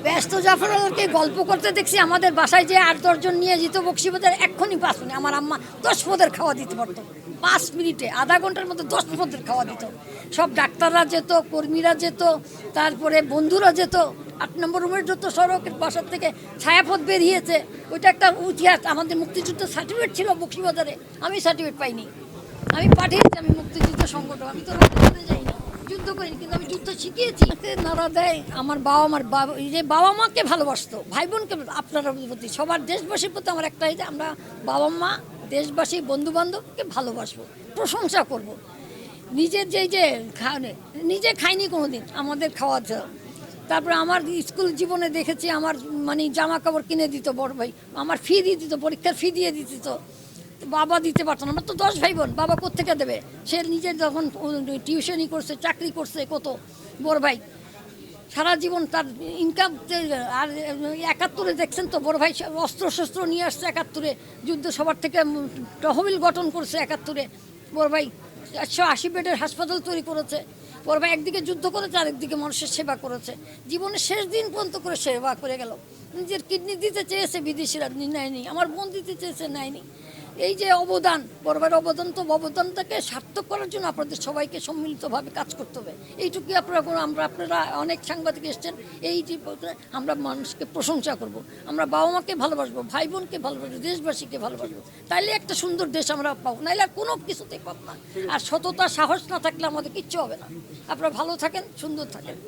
ব্যস্ত জাফরকে গল্প করতে দেখছি আমাদের বাসায় যে 8-10 জন নিয়ে যেত বক্সিবাজার এক্ষুনি 5 মিনিট আমার আম্মা 10 পদের খাওয়া দিতে পারতো 5 মিনিটে আধা ঘন্টার মধ্যে 10 পদের খাওয়া দিত। সব ডাক্তাররা যেত, কর্মীরা যেত, তারপরে বন্ধুরা যেত। 8 নম্বর রুমের যত সড়কের বাসার থেকে ছায়াপথ বেরিয়েছে, ওইটা একটা ইতিহাস। আমাদের মুক্তিযুদ্ধ সার্টিফিকেট ছিল বক্সিবাজারে, আমি সার্টিফিকেট পাইনি। আমি পাঠিয়েছি, আমি মুক্তিযুদ্ধ সংগঠন, আমি তো রাজনীতিতে যাই না, যুদ্ধ করিনি, কিন্তু আমি যুদ্ধ শিখিয়েছি। নারা দেয় আমার বাবা মাকে ভালোবাসতো, ভাই বোনকে, আপনার প্রতি, সবার দেশবাসীর প্রতি আমার একটাই যে আমরা বাবা মা, দেশবাসী, বন্ধু বান্ধবকে ভালোবাসবো, প্রশংসা করব। নিজের যে নিজে খাইনি কোনোদিন, আমাদের খাওয়াতে। তারপরে আমার স্কুল জীবনে দেখেছি আমার মানে জামা কাপড় কিনে দিত বড় ভাই, আমার ফি দিয়ে দিত, পরীক্ষার ফি দিয়ে দিত, বাবা দিতে পারতো না। আমার তো 10 ভাই বোন, বাবা কোত্থেকে দেবে? সে নিজে যখন টিউশনই করছে, চাকরি করছে, কত বড় ভাই সারা জীবন তার ইনকাম। আর 71-এ দেখছেন তো বড় ভাই অস্ত্র শস্ত্র নিয়ে আসছে, 71-এ যুদ্ধ সবার থেকে তহবিল গঠন করছে, 71-এ বড় ভাই 180 বেডের হাসপাতাল তৈরি করেছে। বড় ভাই একদিকে যুদ্ধ করেছে, আরেকদিকে মানুষের সেবা করেছে, জীবনের শেষ দিন পর্যন্ত করে সেবা করে গেল। নিজের কিডনি দিতে চেয়েছে, বিদেশিরা নেয়নি, আমার বোন দিতে চেয়েছে, নেয়নি। এই যে অবদান, বড় ভাইয়ের অবদান, তো অবদানটাকে সার্থক করার জন্য আপনাদের সবাইকে সম্মিলিতভাবে কাজ করতে হবে। এইটুকুই আপনারা অনেক সাংবাদিক এসছেন, এই যে আমরা মানুষকে প্রশংসা করব, আমরা বাবা মাকে ভালোবাসবো, ভাই বোনকে ভালোবাসবো, দেশবাসীকে ভালোবাসবো, তাইলে একটা সুন্দর দেশ আমরা পাবো, নাইলে আর কোনো কিছুতেই পাবো না। আর সততা, সাহস না থাকলে আমাদের কিচ্ছু হবে না। আপনারা ভালো থাকেন, সুন্দর থাকেন।